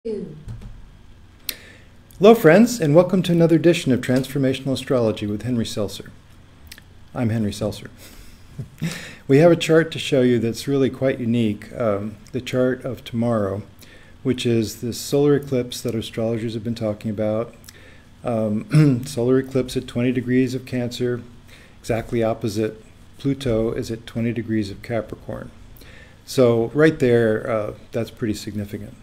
Hello friends, and welcome to another edition of Transformational Astrology with Henry Seltzer. I'm Henry Seltzer. We have a chart to show you that's really quite unique, the chart of tomorrow, which is this solar eclipse that astrologers have been talking about. Solar eclipse at 20 degrees of Cancer, exactly opposite Pluto is at 20 degrees of Capricorn. So right there, that's pretty significant.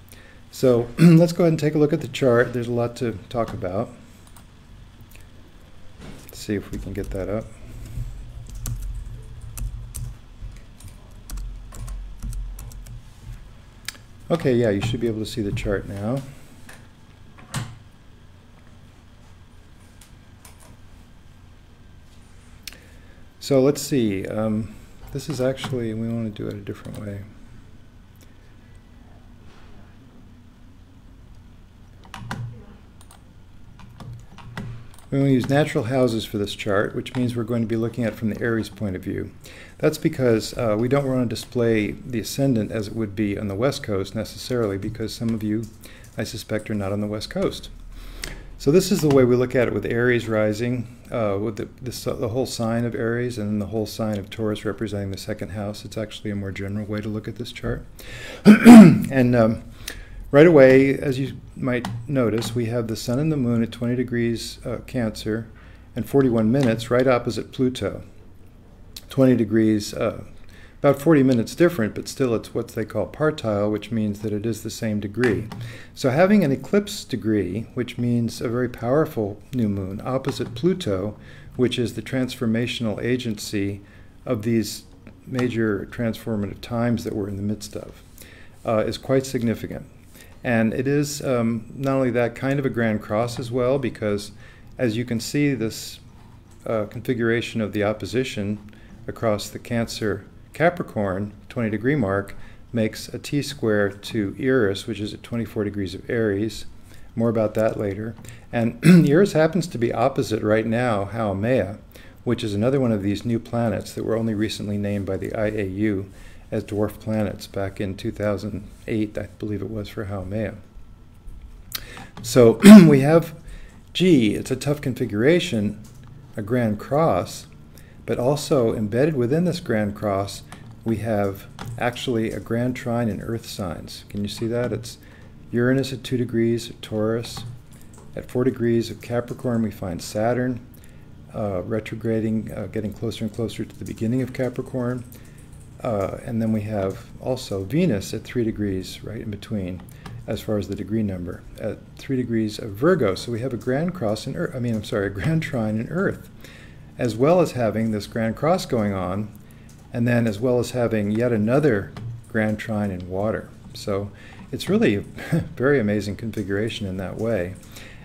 So let's go ahead and take a look at the chart. There's a lot to talk about. Let's see if we can get that up. Okay, yeah, you should be able to see the chart now. So let's see. This is actually, we want to do it a different way. We're going to use natural houses for this chart, which means we're going to be looking at it from the Aries point of view. That's because we don't want to display the ascendant as it would be on the West Coast necessarily, because some of you, I suspect, are not on the West Coast. So this is the way we look at it with Aries rising, with the whole sign of Aries and then the whole sign of Taurus representing the second house. It's actually a more general way to look at this chart. And right away, as you might notice, we have the Sun and the Moon at 20 degrees Cancer and 41 minutes right opposite Pluto. 20 degrees, about 40 minutes different, but still it's what they call partile, which means that it is the same degree. So having an eclipse degree, which means a very powerful new moon, opposite Pluto, which is the transformational agency of these major transformative times that we're in the midst of, is quite significant. And it is not only that, kind of a grand cross as well, because as you can see, this configuration of the opposition across the Cancer-Capricorn 20-degree mark makes a T-square to Eris, which is at 24 degrees of Aries. More about that later. And Eris happens to be opposite right now Haumea, which is another one of these new planets that were only recently named by the IAU as dwarf planets back in 2008, I believe it was, for Haumea. So we have, it's a tough configuration, a grand cross, but also embedded within this grand cross, we have actually a grand trine in Earth signs. Can you see that? It's Uranus at 2 degrees of Taurus. At 4 degrees of Capricorn, we find Saturn retrograding, getting closer and closer to the beginning of Capricorn. And then we have also Venus at 3 degrees right in between as far as the degree number at 3 degrees of Virgo. So we have a grand cross in Earth, a grand trine in Earth, as well as having this grand cross going on, and then as well as having yet another grand trine in water. So it's really a very amazing configuration in that way.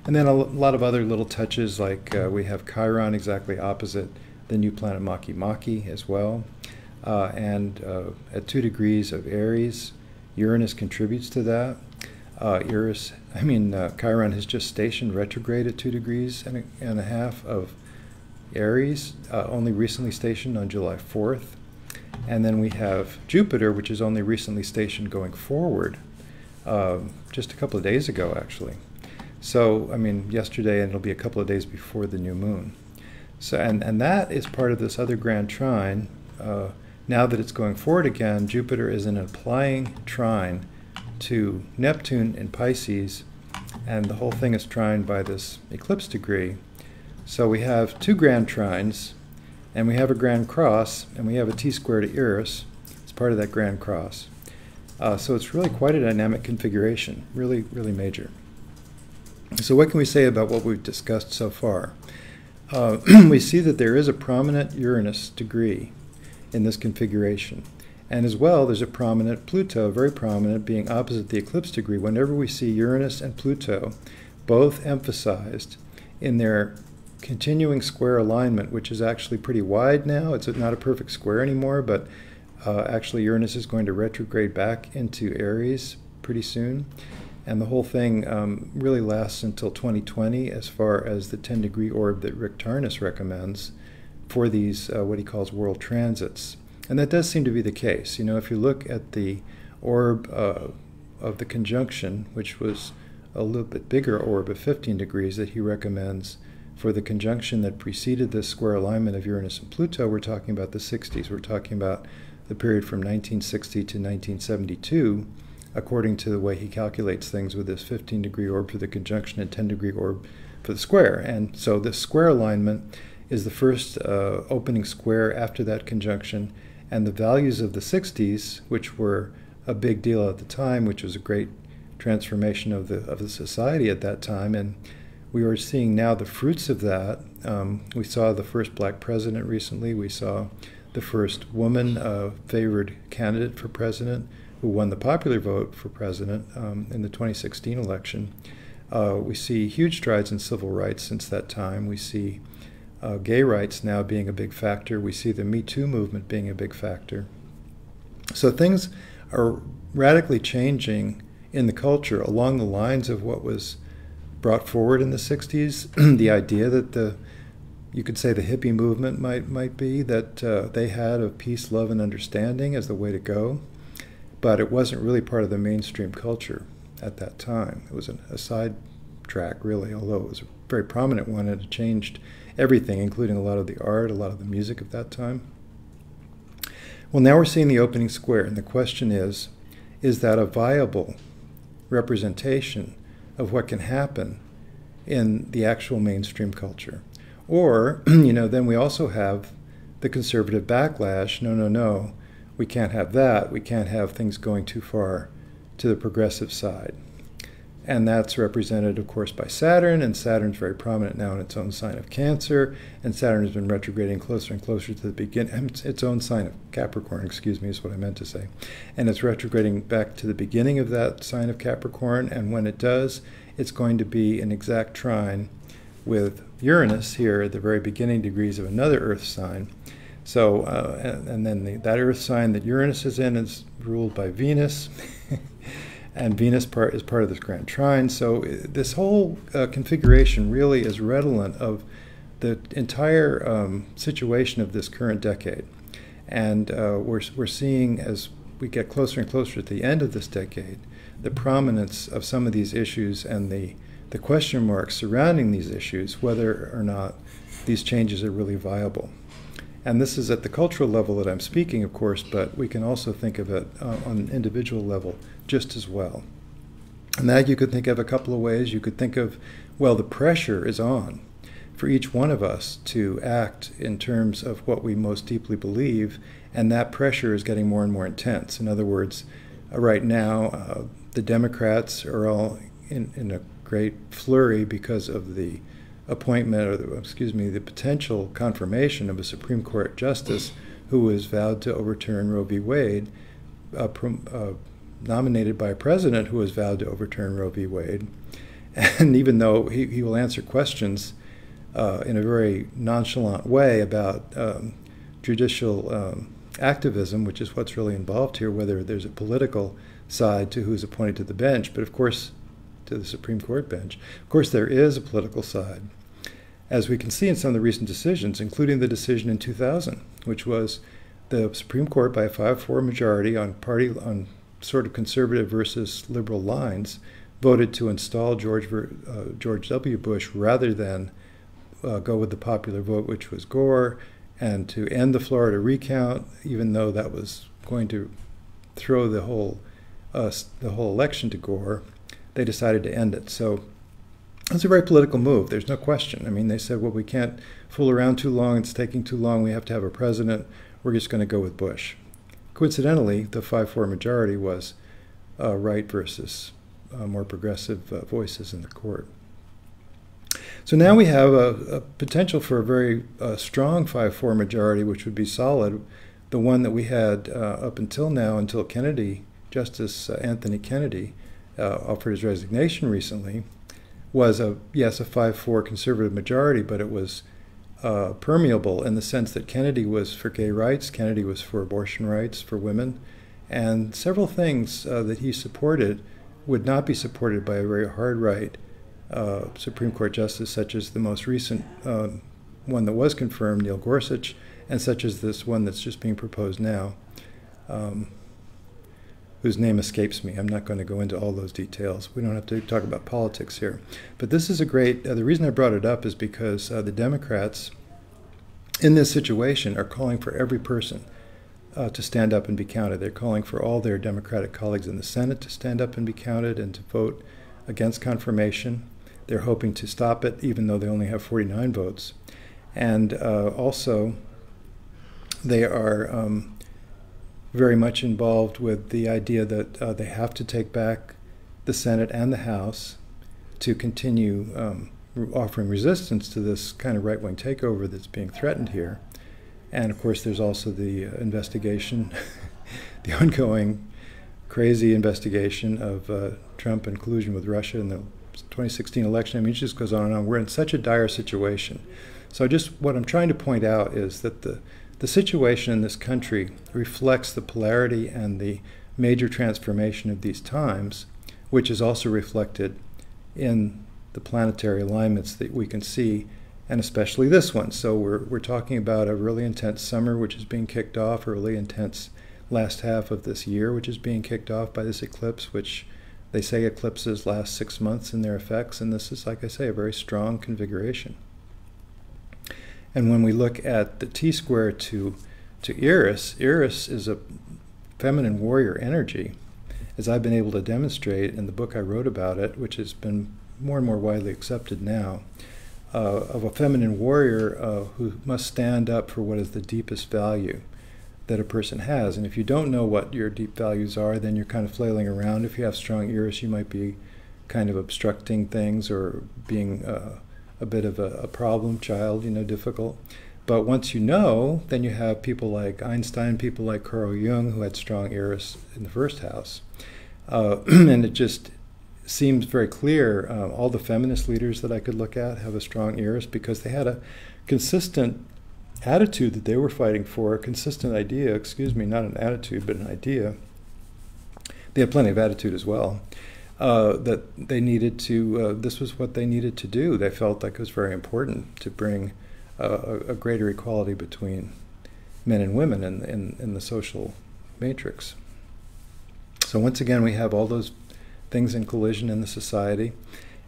And then a lot of other little touches, like we have Chiron exactly opposite the new planet Maki as well. And at 2 degrees of Aries, Uranus contributes to that. Chiron has just stationed retrograde at 2 degrees and a half of Aries, only recently stationed on July 4th. And then we have Jupiter, which is only recently stationed going forward, just a couple of days ago, actually. So, yesterday, and it'll be a couple of days before the new moon. So, and that is part of this other grand trine. Now that it's going forward again, Jupiter is in an applying trine to Neptune in Pisces, and the whole thing is trined by this eclipse degree. So we have 2 grand trines, and we have a grand cross, and we have a T-square to Eris. It's part of that grand cross. So it's really quite a dynamic configuration, really, really major. So what can we say about what we've discussed so far? We see that there is a prominent Uranus degree in this configuration. And as well, there's a prominent Pluto, very prominent, being opposite the eclipse degree. Whenever we see Uranus and Pluto both emphasized in their continuing square alignment, which is actually pretty wide now. It's not a perfect square anymore, but actually Uranus is going to retrograde back into Aries pretty soon. And the whole thing really lasts until 2020 as far as the 10-degree orb that Rick Tarnas recommends for these, what he calls world transits. And that does seem to be the case. You know, if you look at the orb of the conjunction, which was a little bit bigger orb of 15 degrees that he recommends for the conjunction that preceded this square alignment of Uranus and Pluto. We're talking about the 60s. We're talking about the period from 1960 to 1972, according to the way he calculates things with this 15-degree orb for the conjunction and 10-degree orb for the square. And so this square alignment is the first opening square after that conjunction, and the values of the 60s, which were a big deal at the time, which was a great transformation of the society at that time, and we are seeing now the fruits of that. We saw the first black president recently. We saw the first woman favored candidate for president who won the popular vote for president in the 2016 election. We see huge strides in civil rights since that time. We see gay rights now being a big factor. We see the Me Too movement being a big factor. So things are radically changing in the culture along the lines of what was brought forward in the 60s. The idea that you could say the hippie movement might be, that they had of peace, love, and understanding as the way to go, but it wasn't really part of the mainstream culture at that time. It was a side track, really, although it was a very prominent one, and it changed everything, including a lot of the art, a lot of the music of that time. Well, now we're seeing the opening square, and the question is that a viable representation of what can happen in the actual mainstream culture? Or, then we also have the conservative backlash. No, we can't have that. We can't have things going too far to the progressive side. And that's represented, of course, by Saturn, and Saturn's very prominent now in its own sign of Cancer, and Saturn has been retrograding closer and closer to the beginning, its own sign of Capricorn, is what I meant to say. And it's retrograding back to the beginning of that sign of Capricorn, and when it does, it's going to be an exact trine with Uranus here at the very beginning degrees of another Earth sign. So, and then that Earth sign that Uranus is in is ruled by Venus, and Venus is part of this grand trine. So this whole configuration really is redolent of the entire situation of this current decade. And we're seeing, as we get closer and closer to the end of this decade, the prominence of some of these issues and the question marks surrounding these issues, whether or not these changes are really viable. And this is at the cultural level that I'm speaking, of course, but we can also think of it on an individual level just as well. And that you could think of a couple of ways. You could think of, well, the pressure is on for each one of us to act in terms of what we most deeply believe, and that pressure is getting more and more intense. In other words, right now, the Democrats are all in a great flurry because of the appointment, or the potential confirmation of a Supreme Court justice who was vowed to overturn Roe v. Wade, nominated by a president who was vowed to overturn Roe v. Wade. And even though he will answer questions in a very nonchalant way about judicial activism, which is what's really involved here, whether there's a political side to who's appointed to the bench, but of course, to the Supreme Court bench. Of course, there is a political side, as we can see in some of the recent decisions, including the decision in 2000, which was the Supreme Court, by a 5-4 majority on sort of conservative versus liberal lines, voted to install George W. Bush rather than go with the popular vote, which was Gore, and to end the Florida recount, even though that was going to throw the whole election to Gore. They decided to end it. So it's a very political move. There's no question. I mean, they said, well, we can't fool around too long. It's taking too long. We have to have a president. We're just going to go with Bush. Coincidentally, the 5-4 majority was right versus more progressive voices in the court. So now we have a potential for a very strong 5-4 majority, which would be solid. The one that we had up until now, until Kennedy, Justice Anthony Kennedy, offered his resignation recently, was a 5-4 conservative majority, but it was permeable in the sense that Kennedy was for gay rights, Kennedy was for abortion rights for women, and several things that he supported would not be supported by a very hard right Supreme Court justice, such as the most recent one that was confirmed, Neil Gorsuch, and such as this one that's just being proposed now. whose name escapes me. I'm not going to go into all those details. We don't have to talk about politics here. But this is a great, the reason I brought it up is because the Democrats in this situation are calling for every person to stand up and be counted. They're calling for all their Democratic colleagues in the Senate to stand up and be counted and to vote against confirmation. They're hoping to stop it, even though they only have 49 votes. And also, they are very much involved with the idea that they have to take back the Senate and the House to continue offering resistance to this kind of right-wing takeover that's being threatened here. And of course, there's also the investigation, the ongoing crazy investigation of Trump in collusion with Russia in the 2016 election. I mean, it just goes on and on. We're in such a dire situation. So what I'm trying to point out is that the situation in this country reflects the polarity and the major transformation of these times, which is also reflected in the planetary alignments that we can see, and especially this one. So we're talking about a really intense summer, which is being kicked off, a really intense last half of this year, which is being kicked off by this eclipse, which they say eclipses last 6 months in their effects, and this is, like I say, a very strong configuration. And when we look at the T-square to Eris, Eris is a feminine warrior energy, as I've been able to demonstrate in the book I wrote about it, which has been more and more widely accepted now, of a feminine warrior who must stand up for what is the deepest value that a person has. And if you don't know what your deep values are, then you're kind of flailing around. If you have strong Eris, you might be kind of obstructing things or being a bit of a problem child, difficult. But once you know, then you have people like Einstein, people like Carl Jung, who had strong Eris in the first house. And it just seems very clear. All the feminist leaders that I could look at have a strong Eris because they had a consistent attitude that they were fighting for, a consistent idea, not an attitude, but an idea. They had plenty of attitude as well. That they needed to, this was what they needed to do. They felt like it was very important to bring a greater equality between men and women in the social matrix. So once again, we have all those things in collision in the society.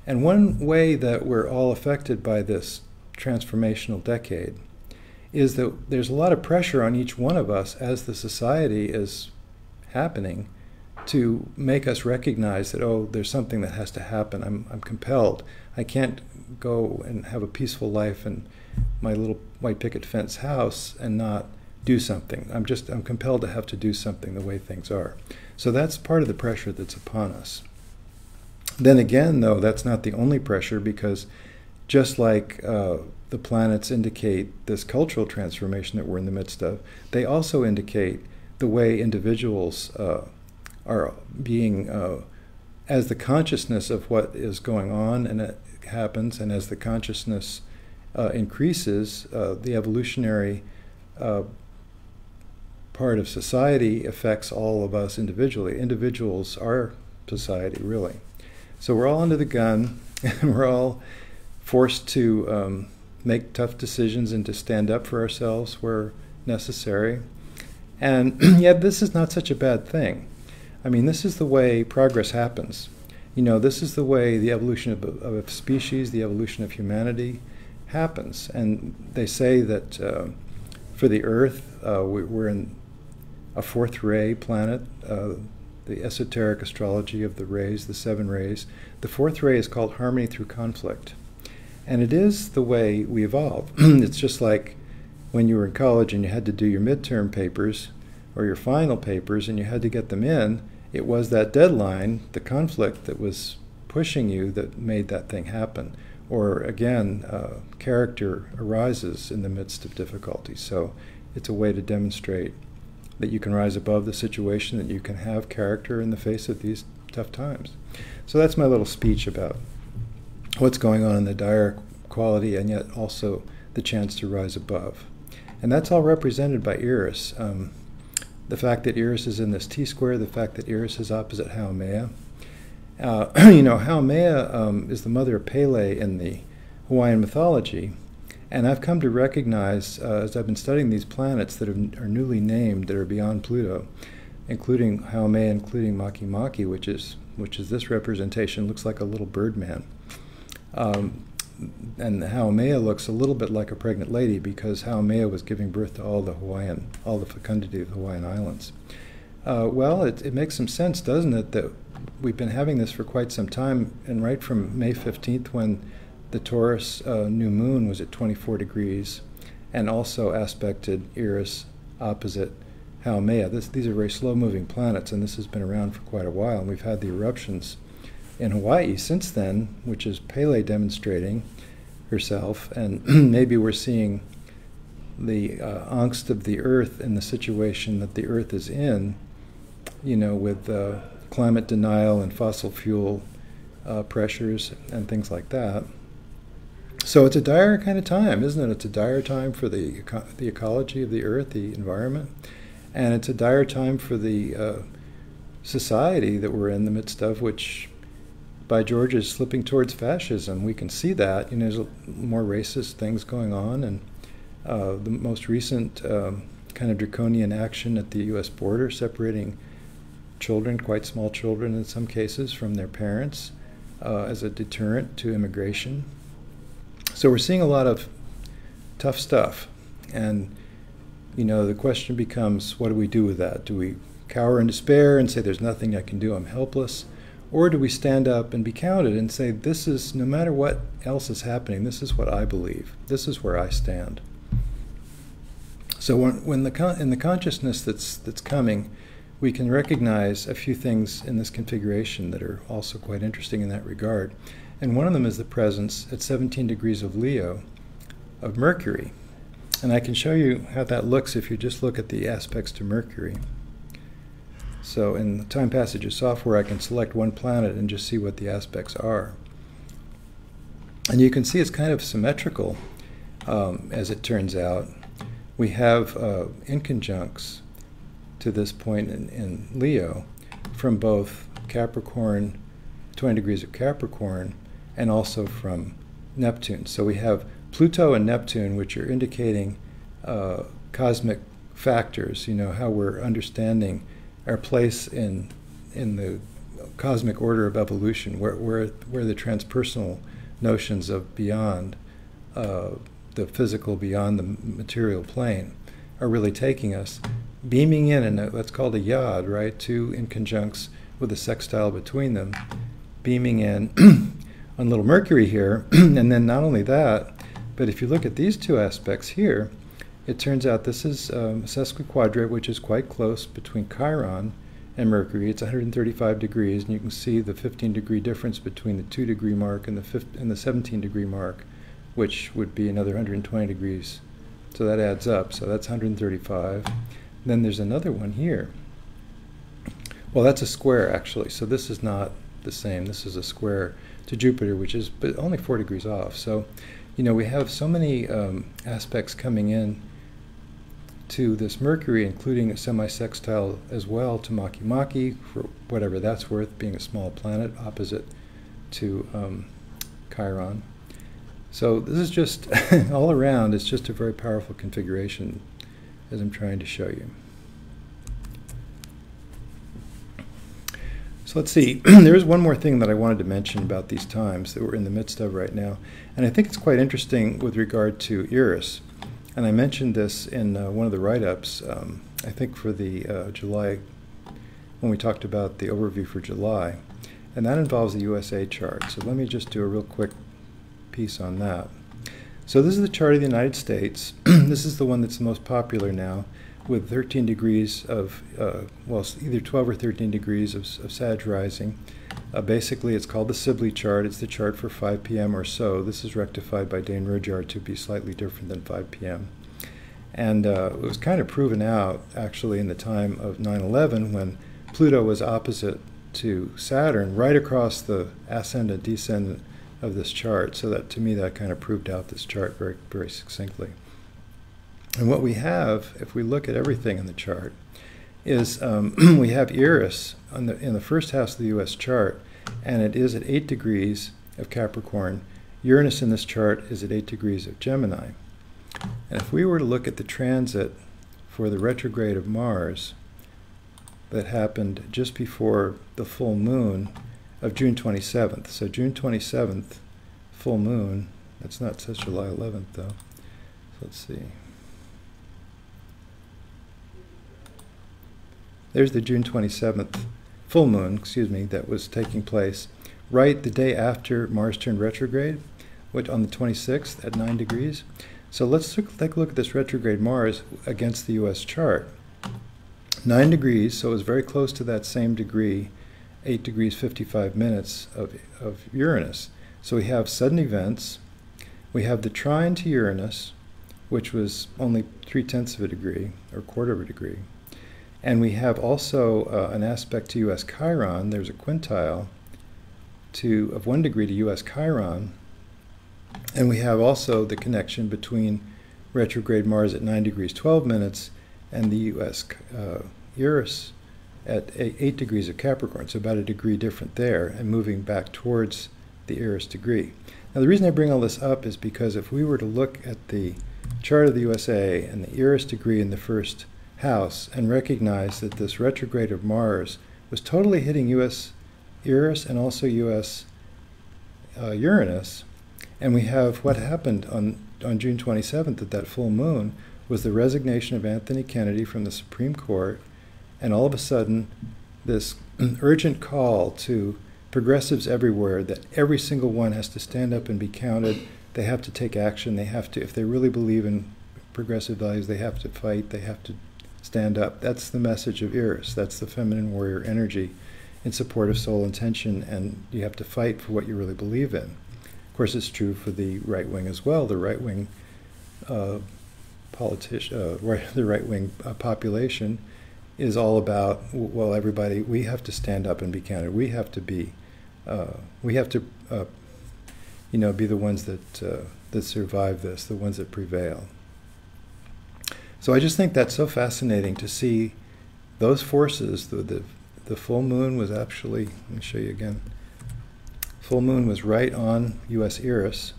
And one way that we're all affected by this transformational decade is that there's a lot of pressure on each one of us as the society is happening to make us recognize that, oh, there's something that has to happen. I'm compelled. I can't go and have a peaceful life in my little white picket fence house and not do something. I'm compelled to have to do something the way things are. So that's part of the pressure that's upon us. Then again, though, that's not the only pressure, because just like the planets indicate this cultural transformation that we're in the midst of, they also indicate the way individuals are being, as the consciousness of what is going on and it happens, and as the consciousness increases, the evolutionary part of society affects all of us individually. Individuals are society, really. So we're all under the gun, and we're all forced to make tough decisions and to stand up for ourselves where necessary. And yet this is not such a bad thing. I mean, this is the way progress happens. This is the way the evolution of a species, the evolution of humanity happens. And they say that for the Earth, we're in a fourth ray planet, the esoteric astrology of the rays, the 7 rays. The fourth ray is called harmony through conflict. And it is the way we evolve. It's just like when you were in college and you had to do your midterm papers or your final papers and you had to get them in. It was that deadline, the conflict that was pushing you, that made that thing happen. Or again, character arises in the midst of difficulty. So it's a way to demonstrate that you can rise above the situation, that you can have character in the face of these tough times. So that's my little speech about what's going on in the dire quality and yet also the chance to rise above. And that's all represented by Eris. The fact that Eris is in this T-square, the fact that Eris is opposite Haumea. Haumea is the mother of Pele in the Hawaiian mythology. And I've come to recognize, as I've been studying these planets that are newly named, that are beyond Pluto, including Haumea, including Makemake, which is this representation, looks like a little Birdman. And Haumea looks a little bit like a pregnant lady because Haumea was giving birth to all the fecundity of the Hawaiian Islands. Well, it makes some sense, doesn't it, that we've been having this for quite some time, and right from May 15th, when the Taurus new moon was at 24 degrees, and also aspected Eris opposite Haumea. These are very slow-moving planets, and this has been around for quite a while, and we've had the eruptions in Hawaii since then, which is Pele demonstrating herself, and maybe we're seeing the angst of the Earth in the situation that the Earth is in, with climate denial and fossil fuel pressures and things like that. So it's a dire kind of time, isn't it? It's a dire time for the ecology of the Earth, the environment, and it's a dire time for the society that we're in the midst of, which by George is slipping towards fascism. We can see that. There's more racist things going on, and the most recent kind of draconian action at the U.S. border, separating children, quite small children in some cases, from their parents as a deterrent to immigration. So we're seeing a lot of tough stuff, and the question becomes, what do we do with that? Do we cower in despair and say there's nothing I can do, I'm helpless? Or do we stand up and be counted and say, this is, no matter what else is happening, this is what I believe, this is where I stand? So when in the consciousness that's coming, we can recognize a few things in this configuration that are also quite interesting in that regard. And one of them is the presence at 17 degrees of Leo of Mercury. And I can show you how that looks if you just look at the aspects to Mercury. So in the TimePassages software, I can select one planet and just see what the aspects are. And you can see it's kind of symmetrical, as it turns out. We have inconjuncts to this point in Leo from both Capricorn, 20 degrees of Capricorn, and also from Neptune. So we have Pluto and Neptune, which are indicating cosmic factors, how we're understanding our place in the cosmic order of evolution, where the transpersonal notions of beyond, the physical beyond the material plane, are really taking us, beaming in that's called a yod, right? Two inconjuncts with a sextile between them, beaming in on little Mercury here. And then not only that, but if you look at these two aspects here, it turns out this is a sesquiquadrate, which is quite close between Chiron and Mercury. It's 135 degrees, and you can see the 15-degree difference between the 2-degree mark and the 17-degree mark, which would be another 120 degrees. So that adds up. So that's 135. Then there's another one here. Well, that's a square, actually. So this is not the same. This is a square to Jupiter, which is but only 4 degrees off. So, we have so many aspects coming in to this Mercury, including a semi-sextile as well to Makemake, for whatever that's worth, being a small planet opposite to Chiron. So this is just, all around, it's just a very powerful configuration, as I'm trying to show you. So let's see, there is one more thing that I wanted to mention about these times that we're in the midst of right now, and I think it's quite interesting with regard to Eris. And I mentioned this in one of the write-ups, I think for the July, when we talked about the overview for July, and that involves the USA chart. So let me just do a real quick piece on that. So this is the chart of the United States. This is the one that's the most popular now, with 13 degrees of, well, either 12 or 13 degrees of Sag rising. Basically, it's called the Sibley chart. It's the chart for 5 p.m. or so. This is rectified by Dane Rudyard to be slightly different than 5 p.m. And it was kind of proven out, actually, in the time of 9/11, when Pluto was opposite to Saturn, right across the ascendant-descendant of this chart. So that, to me, that kind of proved out this chart very, very succinctly. And what we have, if we look at everything in the chart, is we have Eris in the first house of the U.S. chart, and it is at 8 degrees of Capricorn. Uranus in this chart is at 8 degrees of Gemini. And if we were to look at the transit for the retrograde of Mars, that happened just before the full moon of June 27th. So June 27th, full moon. That's not says July 11th though. So let's see. There's the June 27th full moon, excuse me, that was taking place right the day after Mars turned retrograde, which on the 26th at 9 degrees. So let's take a look at this retrograde Mars against the US chart. 9 degrees, so it was very close to that same degree, 8 degrees 55 minutes of Uranus. So we have sudden events. We have the trine to Uranus, which was only 3/10 of a degree, or 1/4 of a degree. And we have also an aspect to US Chiron. There's a quintile of 1 degree to US Chiron. And we have also the connection between retrograde Mars at 9 degrees 12 minutes and the US Eris at 8 degrees of Capricorn, so about a degree different there, and moving back towards the Eris degree. Now the reason I bring all this up is because if we were to look at the chart of the USA and the Eris degree in the first house and recognize that this retrograde of Mars was totally hitting US Eris and also US Uranus, and we have what happened on June 27th at that full moon was the resignation of Anthony Kennedy from the Supreme Court, and all of a sudden this urgent call to progressives everywhere that every single one has to stand up and be counted. They have to take action. They have to, if they really believe in progressive values, they have to fight. They have to stand up. That's the message of Eris. That's the feminine warrior energy in support of soul intention, and you have to fight for what you really believe in. Of course, it's true for the right wing as well. The right wing the right wing population is all about, well, everybody, we have to stand up and be counted. We have to be, be the ones that survive this, the ones that prevail. So I just think that's so fascinating to see those forces. The full moon was actually, let me show you again. Full moon was right on US Eris,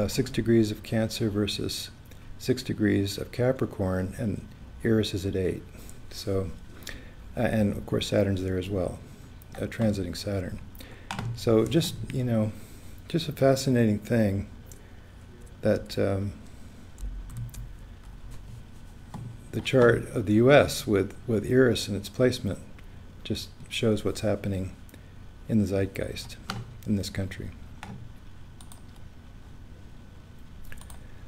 6 degrees of Cancer versus 6 degrees of Capricorn, and Eris is at 8. So, and of course Saturn's there as well, transiting Saturn. So just, just a fascinating thing that the chart of the US with Eris and its placement just shows what's happening in the zeitgeist in this country.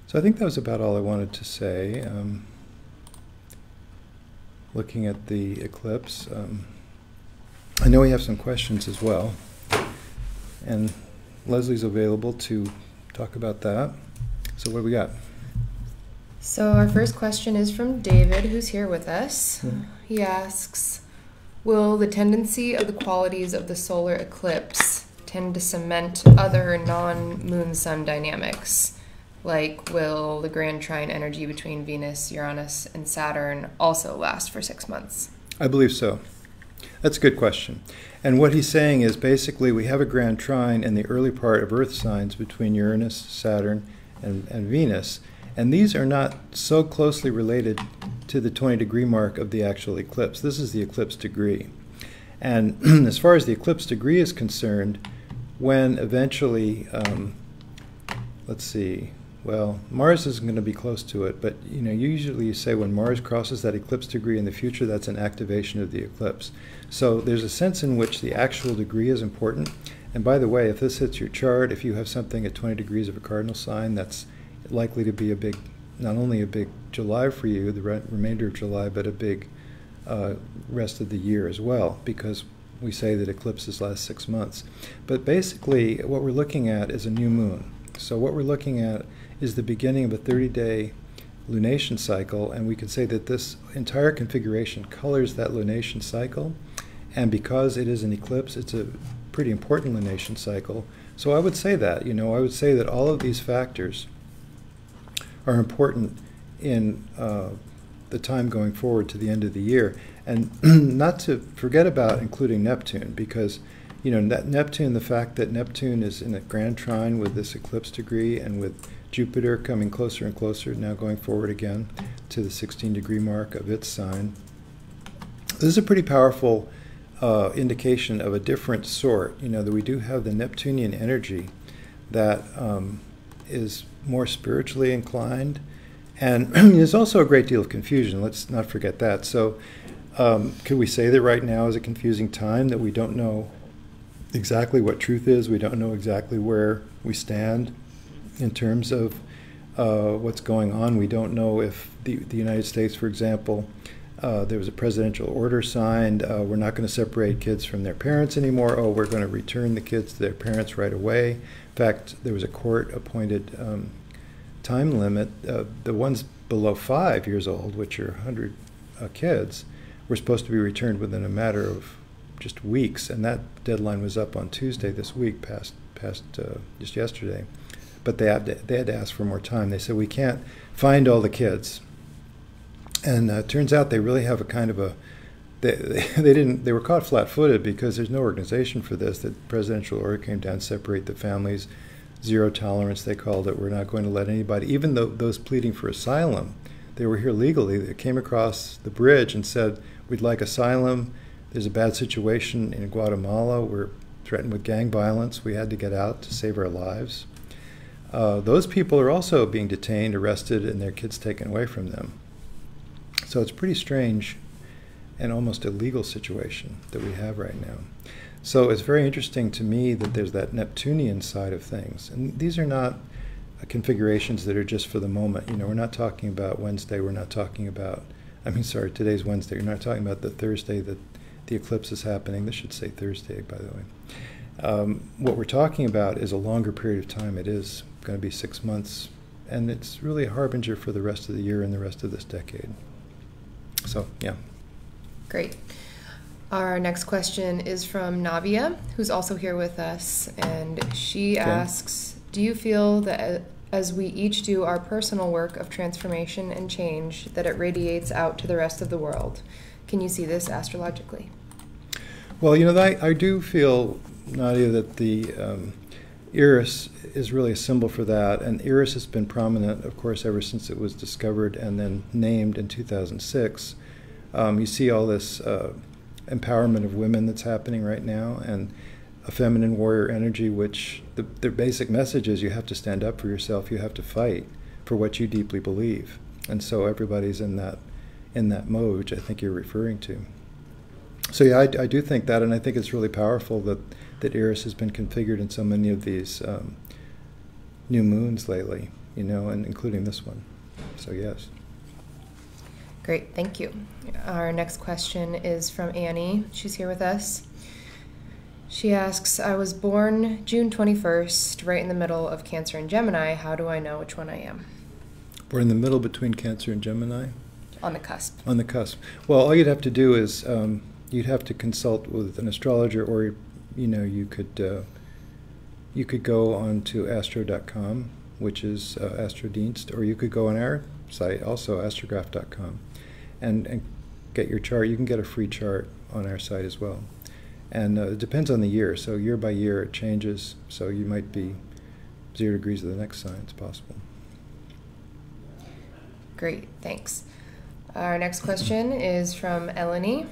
So I think that was about all I wanted to say. Looking at the eclipse, I know we have some questions as well, and Leslie's available to talk about that. So what do we got? So our first question is from David, who's here with us. He asks, will the tendency of the qualities of the solar eclipse tend to cement other non-moon sun dynamics? Like, will the grand trine energy between Venus, Uranus, and Saturn also last for 6 months? I believe so. That's a good question. And what he's saying is basically we have a grand trine in the early part of Earth signs between Uranus, Saturn, and Venus. And these are not so closely related to the 20-degree mark of the actual eclipse. This is the eclipse degree. And as far as the eclipse degree is concerned, when eventually, let's see, well, Mars isn't going to be close to it, but usually you say when Mars crosses that eclipse degree in the future, that's an activation of the eclipse. So there's a sense in which the actual degree is important. And by the way, if this hits your chart, if you have something at 20 degrees of a cardinal sign, that's likely to be not only a big July for you, the remainder of July, but a big rest of the year as well, because we say that eclipses last 6 months. But basically, what we're looking at is a new moon. So what we're looking at is the beginning of a 30-day lunation cycle, and we can say that this entire configuration colors that lunation cycle, and because it is an eclipse, it's a pretty important lunation cycle. So I would say that, I would say that all of these factors are important in the time going forward to the end of the year. And not to forget about including Neptune, because Neptune, the fact that Neptune is in a grand trine with this eclipse degree and with Jupiter coming closer and closer, now going forward again to the 16-degree mark of its sign, This is a pretty powerful indication of a different sort, that we do have the Neptunian energy that is more spiritually inclined. And there's also a great deal of confusion. Let's not forget that. So could we say that right now is a confusing time, that we don't know exactly what truth is? We don't know exactly where we stand in terms of what's going on. We don't know if the United States, for example, there was a presidential order signed. We're not going to separate kids from their parents anymore. Oh, we're going to return the kids to their parents right away. In fact, there was a court-appointed time limit. The ones below 5 years old, which are 100 kids, were supposed to be returned within a matter of just weeks, and that deadline was up on Tuesday this week, past just yesterday. But they had to ask for more time. They said, we can't find all the kids. And it turns out they really have a kind of a, they were caught flat-footed because there's no organization for this. The presidential order came down, separate the families, zero tolerance, they called it. We're not going to let anybody, even though those pleading for asylum, they were here legally, they came across the bridge and said, we'd like asylum. There's a bad situation in Guatemala. We're threatened with gang violence. We had to get out to save our lives. Those people are also being detained, arrested, and their kids taken away from them. So it's pretty strange and almost illegal situation that we have right now. So it's very interesting to me that there's that Neptunian side of things. And these are not configurations that are just for the moment. We're not talking about Wednesday. We're not talking about, today's Wednesday. You're not talking about the Thursday that the eclipse is happening. This should say Thursday, by the way. What we're talking about is a longer period of time. It is going to be 6 months, and it's really a harbinger for the rest of the year and the rest of this decade. So, yeah. Great. Our next question is from Navia, who's also here with us, and she asks, do you feel that as we each do our personal work of transformation and change, that it radiates out to the rest of the world? Can you see this astrologically? Well, I do feel, Nadia, that the Eris is really a symbol for that, and Eris has been prominent, of course, ever since it was discovered and then named in 2006. You see all this empowerment of women that's happening right now, and a feminine warrior energy, which the basic message is you have to stand up for yourself, you have to fight for what you deeply believe. And so everybody's in that mode, which I think you're referring to. So yeah, I do think that, and I think it's really powerful that Eris has been configured in so many of these new moons lately, and including this one. So yes. Great, thank you. Our next question is from Annie. She's here with us. She asks, I was born June 21st, right in the middle of Cancer and Gemini. How do I know which one I am? We're in the middle between Cancer and Gemini? On the cusp. On the cusp. Well, all you'd have to do is you'd have to consult with an astrologer, or you could go on to astro.com, which is Astrodienst, or you could go on our site, also astrograph.com, and get your chart. You can get a free chart on our site as well. And it depends on the year. So year by year it changes. So you might be 0 degrees of the next sign. It's possible. Great, thanks. Our next question is from Eleni.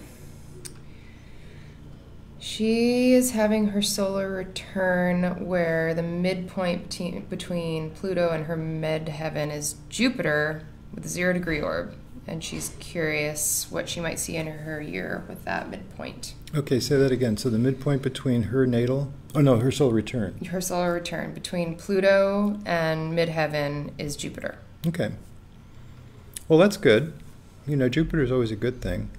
She is having her solar return where the midpoint between Pluto and her midheaven is Jupiter with a 0 degree orb. And she's curious what she might see in her year with that midpoint. Okay, say that again. So the midpoint between her natal, her solar return. Her solar return between Pluto and midheaven is Jupiter. Okay. Well, that's good. Jupiter is always a good thing.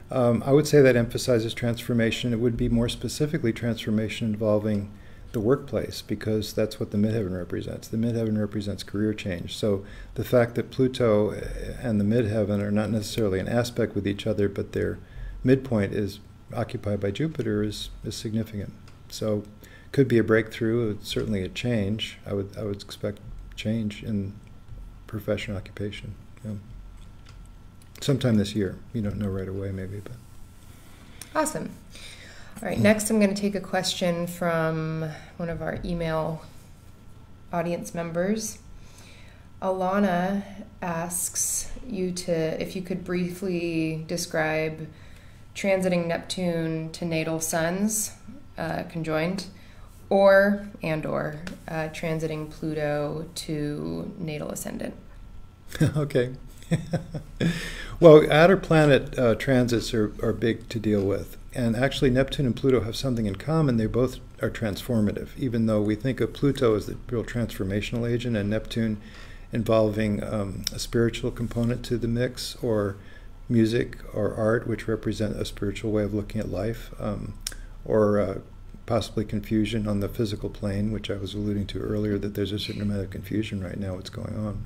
I would say that emphasizes transformation. It would be more specifically transformation involving the workplace, because that's what the midheaven represents. The midheaven represents career change. So the fact that Pluto and the midheaven are not necessarily an aspect with each other, but their midpoint is occupied by Jupiter is significant. So could be a breakthrough. It's certainly a change. I would expect change in professional occupation. Yeah. Sometime this year. You don't know right away, maybe, but. Awesome. All right, next I'm going to take a question from one of our email audience members. Alana asks you if you could briefly describe transiting Neptune to natal suns, conjoined, or transiting Pluto to natal ascendant. Okay. Well, outer planet transits are big to deal with. And actually, Neptune and Pluto have something in common. They both are transformative, even though we think of Pluto as the real transformational agent and Neptune involving a spiritual component to the mix, or music or art, which represent a spiritual way of looking at life, or possibly confusion on the physical plane, which I was alluding to earlier, that there's a certain amount of confusion right now, what's going on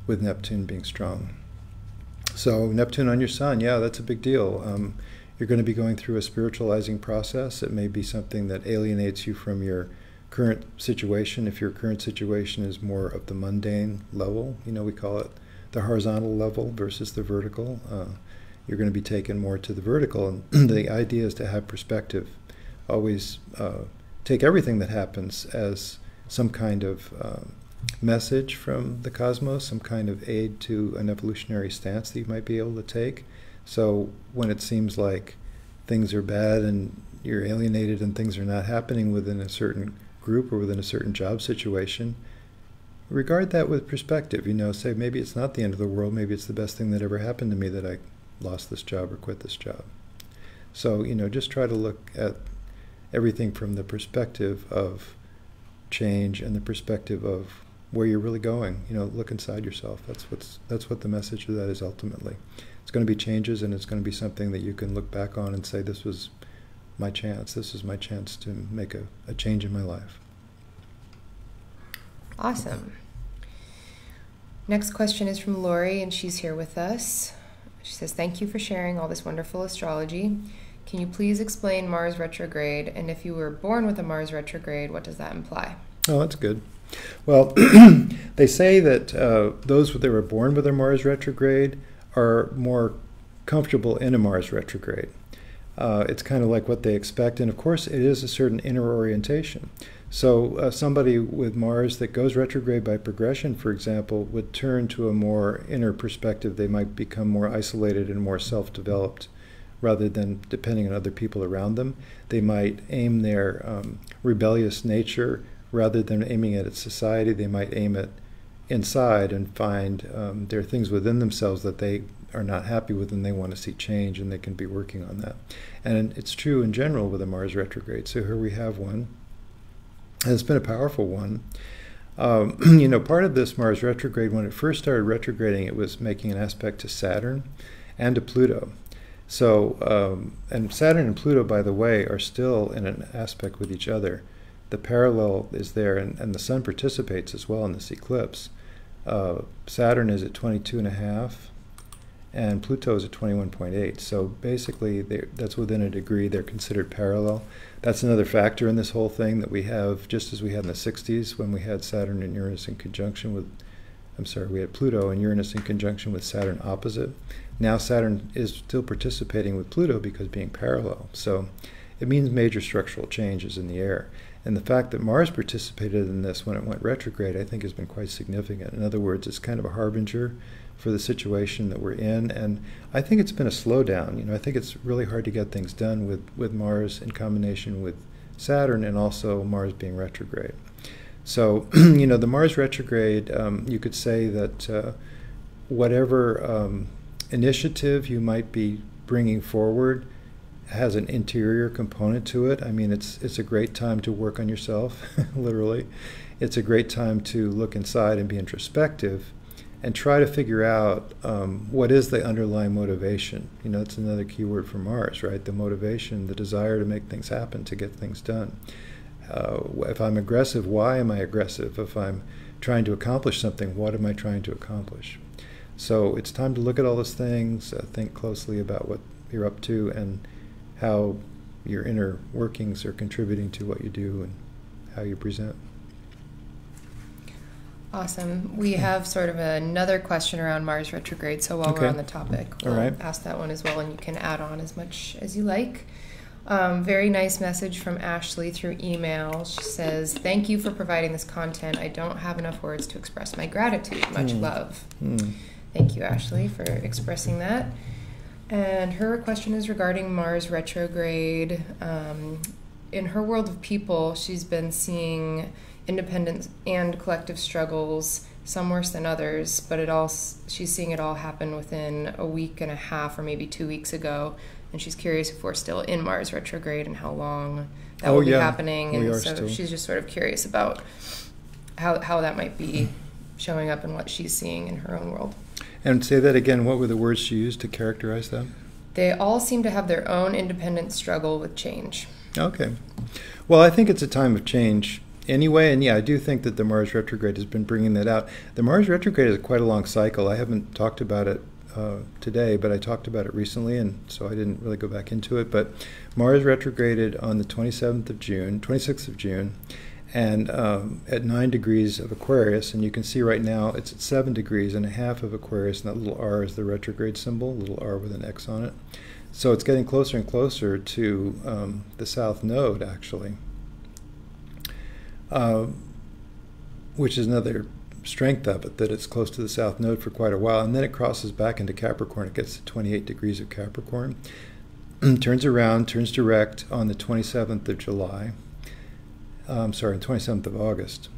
with Neptune being strong. So Neptune on your sun, yeah, that's a big deal. You're going to be going through a spiritualizing process. It may be something that alienates you from your current situation. If your current situation is more of the mundane level, we call it the horizontal level versus the vertical, you're going to be taken more to the vertical. And the idea is to have perspective. Always take everything that happens as some kind of message from the cosmos, some kind of aid to an evolutionary stance that you might be able to take. So when it seems like things are bad and you're alienated and things are not happening within a certain group or within a certain job situation, regard that with perspective. Say maybe it's not the end of the world, maybe it's the best thing that ever happened to me that I lost this job or quit this job. So, just try to look at everything from the perspective of change and the perspective of where you're really going. Look inside yourself. That's what the message of that is ultimately. It's going to be changes, and it's going to be something that you can look back on and say, this was my chance. This is my chance to make a change in my life. Awesome. Next question is from Lori, and she's here with us. She says, thank you for sharing all this wonderful astrology. Can you please explain Mars retrograde? And if you were born with a Mars retrograde, what does that imply? Oh, that's good. Well, they say that those that were born with a Mars retrograde are more comfortable in a Mars retrograde. It's kind of like what they expect. And of course, it is a certain inner orientation. So somebody with Mars that goes retrograde by progression, for example, would turn to a more inner perspective. They might become more isolated and more self-developed rather than depending on other people around them. They might aim their rebellious nature rather than aiming at society. They might aim at inside and find there are things within themselves that they are not happy with and they want to see change, and they can be working on that. And it's true in general with a Mars retrograde. So here we have one. And it's been a powerful one. Part of this Mars retrograde, when it first started retrograding, it was making an aspect to Saturn and to Pluto. So, and Saturn and Pluto, by the way, are still in an aspect with each other. The parallel is there, and the sun participates as well in this eclipse. Saturn is at 22.5, and Pluto is at 21.8. So basically, that's within a degree. They're considered parallel. That's another factor in this whole thing that we have, just as we had in the 60s when we had Saturn and Uranus in conjunction with, we had Pluto and Uranus in conjunction with Saturn opposite. Now Saturn is still participating with Pluto because being parallel. So it means major structural changes in the air. And the fact that Mars participated in this when it went retrograde, I think, has been quite significant. In other words, it's kind of a harbinger for the situation that we're in. And I think it's been a slowdown. I think it's really hard to get things done with Mars in combination with Saturn and also Mars being retrograde. So, the Mars retrograde, you could say that whatever initiative you might be bringing forward has an interior component to it. I mean, it's a great time to work on yourself, literally. It's a great time to look inside and be introspective and try to figure out what is the underlying motivation. That's another key word for Mars, right? The motivation, the desire to make things happen, to get things done. If I'm aggressive, why am I aggressive? If I'm trying to accomplish something, what am I trying to accomplish? So it's time to look at all those things, think closely about what you're up to and how your inner workings are contributing to what you do and how you present. Awesome. We have sort of another question around Mars retrograde, so while we're on the topic, we'll ask that one as well, and you can add on as much as you like. Very nice message from Ashley through email. She says, thank you for providing this content. I don't have enough words to express my gratitude. Much love. Thank you, Ashley, for expressing that. And her question is regarding Mars retrograde. In her world of people, she's been seeing independent and collective struggles, some worse than others, but she's seeing it all happen within a week and a half or maybe 2 weeks ago. And she's curious if we're still in Mars retrograde and how long that will be happening. And so she's just sort of curious about how that might be showing up and what she's seeing in her own world. And say that again, what were the words she used to characterize that? They all seem to have their own independent struggle with change. Okay. Well, I think it's a time of change anyway, and yeah, I do think that the Mars retrograde has been bringing that out. The Mars retrograde is quite a long cycle. I haven't talked about it today, but I talked about it recently, and so I didn't really go back into it. But Mars retrograded on the 26th of June, and at 9 degrees of Aquarius, and you can see right now it's at 7 degrees and a half of Aquarius, and that little R is the retrograde symbol, little R with an X on it. So it's getting closer and closer to the south node, actually, which is another strength of it, that it's close to the south node for quite a while, and then it crosses back into Capricorn. It gets to 28 degrees of Capricorn, turns around, turns direct on the 27th of July. 27th of August,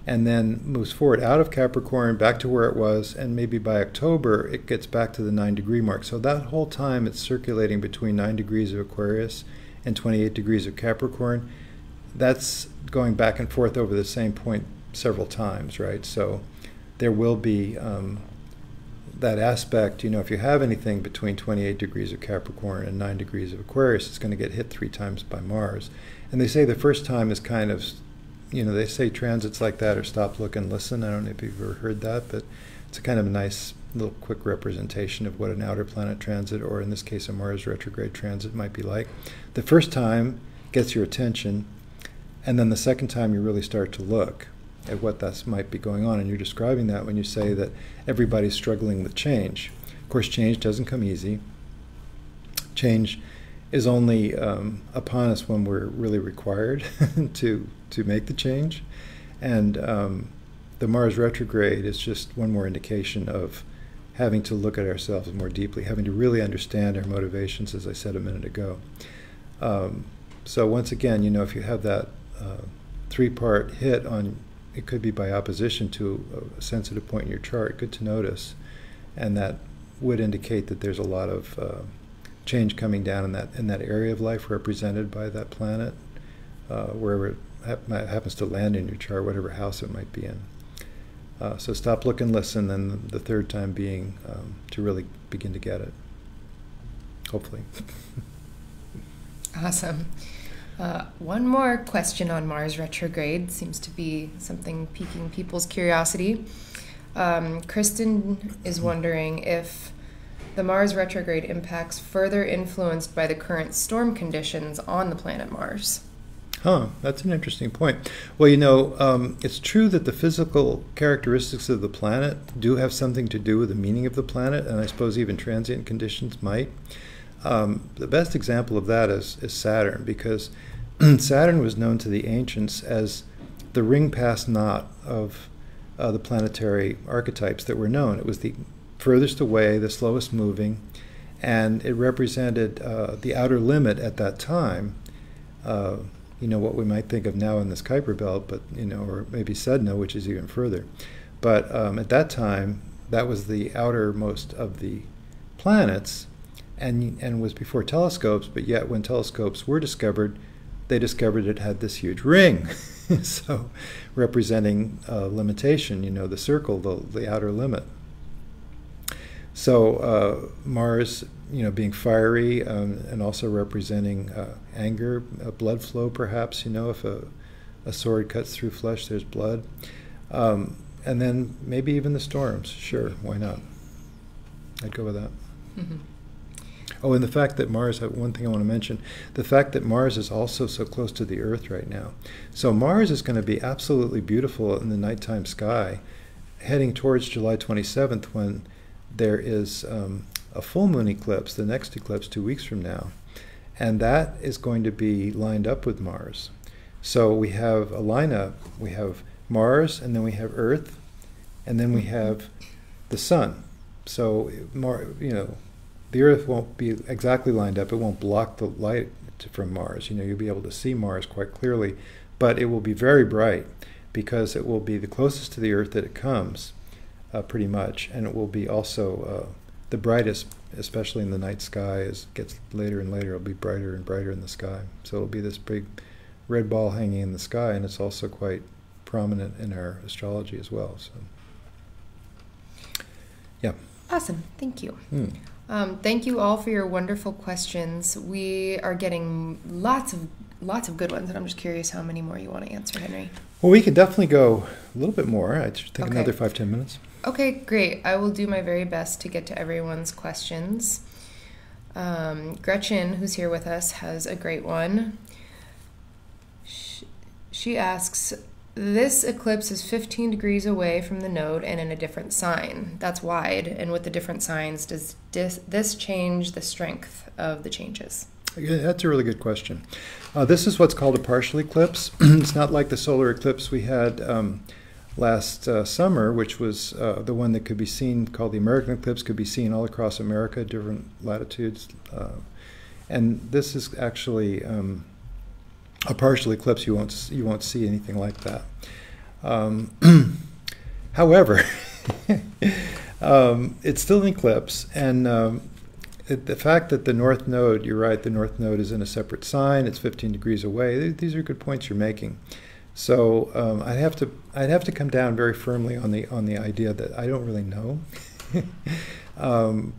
and then moves forward out of Capricorn back to where it was, and maybe by October it gets back to the 9-degree mark. So that whole time it's circulating between 9 degrees of Aquarius and 28 degrees of Capricorn. That's going back and forth over the same point several times, right? So there will be that aspect, if you have anything between 28 degrees of Capricorn and 9 degrees of Aquarius, it's going to get hit 3 times by Mars. And they say the first time is kind of, they say transits like that are stop, look, and listen. I don't know if you've ever heard that, but it's a kind of a nice little quick representation of what an outer planet transit, or in this case a Mars retrograde transit, might be like. The first time gets your attention, and then the second time you really start to look at what that might be going on. And you're describing that when you say that everybody's struggling with change. Of course, change doesn't come easy. Change is only upon us when we're really required to make the change. And the Mars retrograde is just one more indication of having to look at ourselves more deeply, having to really understand our motivations, as I said a minute ago. So once again, if you have that 3-part hit on, it could be by opposition to a sensitive point in your chart, good to notice. And that would indicate that there's a lot of change coming down in that area of life represented by that planet, wherever it happens to land in your chart, whatever house it might be in. So stop, look, and listen, and the third time being to really begin to get it, hopefully. Awesome. One more question on Mars retrograde seems to be something piquing people's curiosity. Kristen is wondering if the Mars retrograde impacts further influenced by the current storm conditions on the planet Mars. That's an interesting point. Well, it's true that the physical characteristics of the planet do have something to do with the meaning of the planet, and I suppose even transient conditions might. The best example of that is Saturn, because Saturn was known to the ancients as the ring-past knot of the planetary archetypes that were known. It was the furthest away, the slowest moving, and it represented the outer limit at that time. What we might think of now in this Kuiper belt, but or maybe Sedna, which is even further. But at that time, that was the outermost of the planets, and was before telescopes. But yet, when telescopes were discovered, they discovered it had this huge ring, so representing limitation. The circle, the outer limit. So Mars, being fiery and also representing anger, blood flow, perhaps. If a sword cuts through flesh, there's blood. And then maybe even the storms. Sure, why not? I'd go with that. Mm-hmm. Oh, and the fact that Mars, one thing I want to mention, the fact that Mars is also so close to the Earth right now. So Mars is going to be absolutely beautiful in the nighttime sky, heading towards July 27th, when there is a full moon eclipse, the next eclipse 2 weeks from now. And that is going to be lined up with Mars. So we have a lineup. We have Mars, and then we have Earth, and then we have the Sun. So, the Earth won't be exactly lined up. It won't block the light from Mars. You'll be able to see Mars quite clearly, but it will be very bright because it will be the closest to the Earth that it comes, pretty much, and it will be also the brightest, especially in the night sky. As it gets later and later, it'll be brighter and brighter in the sky. So it'll be this big red ball hanging in the sky, and it's also quite prominent in our astrology as well. So, yeah. Awesome. Thank you. Thank you all for your wonderful questions. We are getting lots of good ones, and I'm just curious how many more you want to answer, Henry. Well, we could definitely go a little bit more. I think Okay. another 5-10 minutes. Okay, great. I will do my very best to get to everyone's questions. Gretchen, who's here with us, has a great one. She asks, this eclipse is 15 degrees away from the node and in a different sign. That's wide. And with the different signs, does this change the strength of the changes? Yeah, that's a really good question. This is what's called a partial eclipse. It's not like the solar eclipse we had last summer, which was the one that could be seen, called the American eclipse, could be seen all across America, different latitudes. And this is actually a partial eclipse. You won't see anything like that. However, it's still an eclipse, and the fact that the north node, you're right, the north node is in a separate sign. It's 15 degrees away. These are good points you're making. So I'd have to come down very firmly on the idea that I don't really know.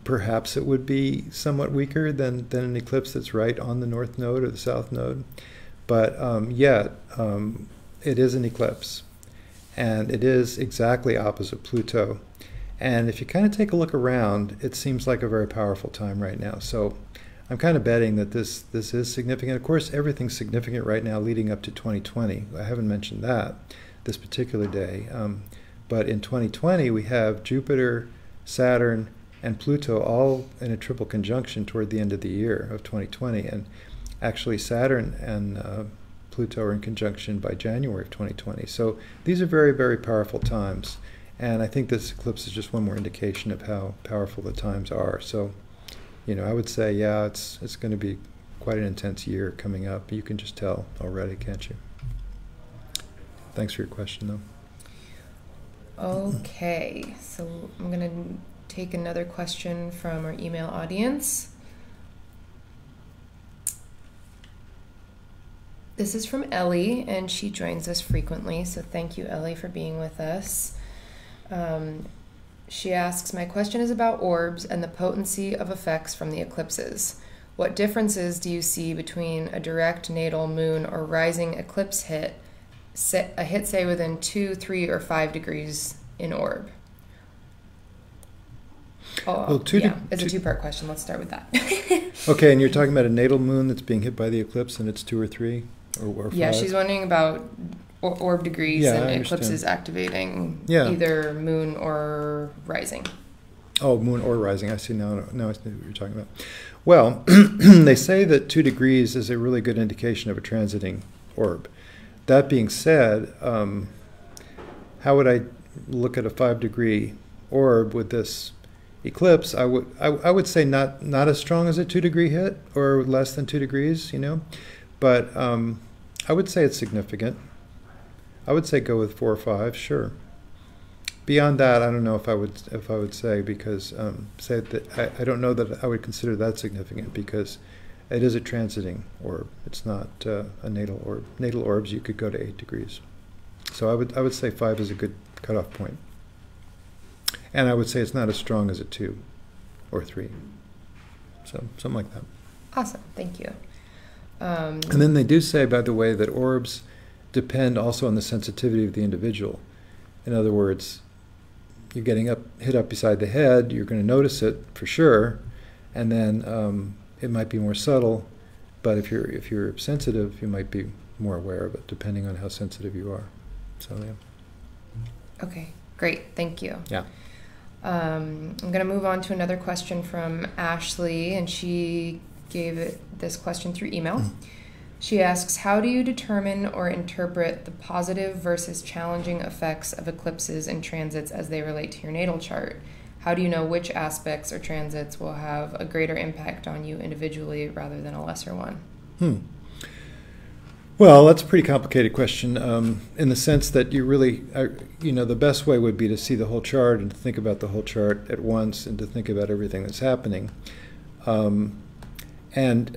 Perhaps it would be somewhat weaker than an eclipse that's right on the north node or the south node, but yet it is an eclipse, and it is exactly opposite Pluto. And if you kind of take a look around, it seems like a very powerful time right now. So I'm kind of betting that this is significant. Of course, everything's significant right now leading up to 2020. I haven't mentioned that this particular day. But in 2020, we have Jupiter, Saturn, and Pluto all in a triple conjunction toward the end of the year of 2020. And actually, Saturn and Pluto are in conjunction by January of 2020. So these are very, very powerful times. And I think this eclipse is just one more indication of how powerful the times are. So, I would say, yeah, it's going to be quite an intense year coming up. You can just tell already, can't you? Thanks for your question, though. Okay, so I'm going to take another question from our email audience. This is from Ellie, and she joins us frequently, so thank you, Ellie, for being with us. She asks, my question is about orbs and the potency of effects from the eclipses. What differences do you see between a direct natal moon or rising eclipse hit, say within 2, 3, or 5 degrees in orb? Oh, well, it's a two-part question. Let's start with that. Okay, and you're talking about a natal moon that's being hit by the eclipse, and it's 2 or 3 or 5? Yeah, she's wondering about orb degrees Yeah, and eclipses activating either moon or rising. Oh, moon or rising. I see now. Now I see what you're talking about. Well, they say that 2 degrees is a really good indication of a transiting orb. That being said, how would I look at a 5-degree orb with this eclipse? I would say not as strong as a 2-degree hit, or less than 2 degrees, but I would say it's significant. I would say go with 4 or 5, sure. Beyond that, I don't know if I would say, because say that I don't know that I would consider that significant, because it is a transiting orb. It's not a natal orb. Natal orbs, you could go to 8 degrees. So I would say 5 is a good cutoff point. And I would say it's not as strong as a 2 or 3. So something like that. Awesome, thank you. And then they do say, by the way, that orbs depend also on the sensitivity of the individual. In other words, you're getting hit up beside the head, you're going to notice it for sure, and then it might be more subtle, but if you're sensitive, you might be more aware of it, depending on how sensitive you are. So yeah. Okay, great, thank you. Yeah. I'm going to move on to another question from Ashley, and she gave this question through email. She asks, how do you determine or interpret the positive versus challenging effects of eclipses and transits as they relate to your natal chart? how do you know which aspects or transits will have a greater impact on you individually rather than a lesser one? Well, that's a pretty complicated question in the sense that you really, the best way would be to see the whole chart and to think about the whole chart at once and to think about everything that's happening. And,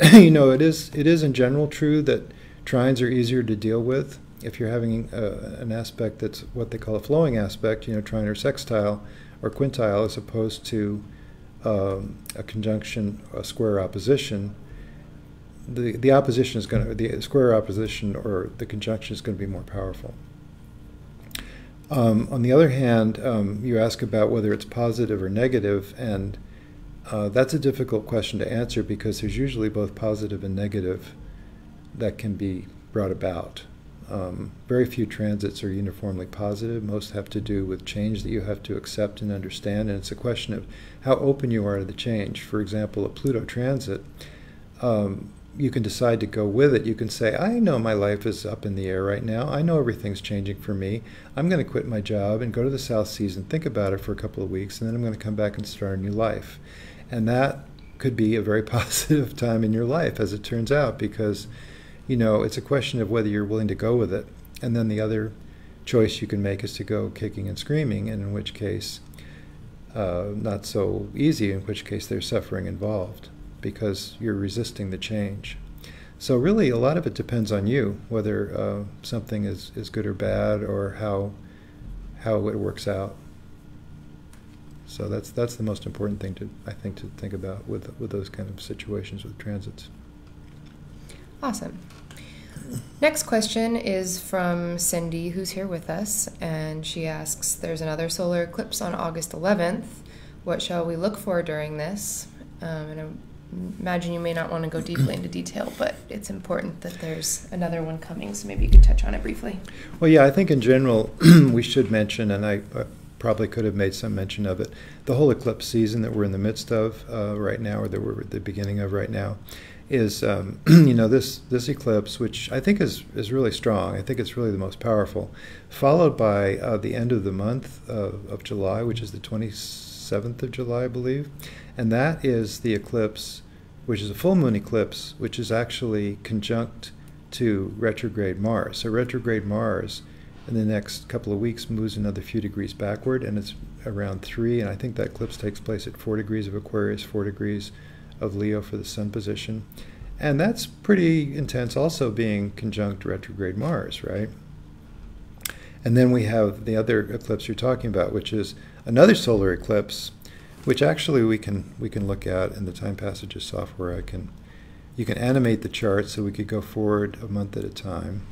it is in general true that trines are easier to deal with if you're having an aspect that's what they call a flowing aspect, trine or sextile or quintile, as opposed to a conjunction, a square opposition. The opposition is the square opposition or the conjunction is going to be more powerful. On the other hand, you ask about whether it's positive or negative, and that's a difficult question to answer because there's usually both positive and negative that can be brought about. Very few transits are uniformly positive. Most have to do with change that you have to accept and understand, and it's a question of how open you are to the change. For example, a Pluto transit, you can decide to go with it. You can say, I know my life is up in the air right now. I know everything's changing for me. I'm going to quit my job and go to the South Seas and think about it for a couple of weeks, and then I'm going to come back and start a new life. And that could be a very positive time in your life, as it turns out, because, it's a question of whether you're willing to go with it. And then the other choice you can make is to go kicking and screaming, and in which case, not so easy, in which case there's suffering involved, because you're resisting the change. So really, a lot of it depends on you, whether something is good or bad, or how it works out. So that's the most important thing to think about with those kind of situations with transits. Awesome. Next question is from Cindy, who's here with us, and she asks, there's another solar eclipse on August 11th. What shall we look for during this? And I imagine you may not want to go deeply into detail, but it's important that there's another one coming, so maybe you could touch on it briefly. Well, yeah, I think in general we should mention, and I probably could have made some mention of it, the whole eclipse season that we're in the midst of right now, or that we're at the beginning of right now, is this eclipse, which I think is really strong. I think it's really the most powerful, followed by the end of the month of July, which is the 27th of July, I believe. And that is the eclipse, which is a full moon eclipse, which is actually conjunct to retrograde Mars. So retrograde Mars in the next couple of weeks moves another few degrees backward, and it's around 3, and I think that eclipse takes place at 4 degrees of Aquarius, 4 degrees of Leo for the sun position. And that's pretty intense, also being conjunct retrograde Mars, right? And then we have the other eclipse you're talking about, which is another solar eclipse, which actually we can look at in the TimePassages software. You can animate the chart so we could go forward a month at a time.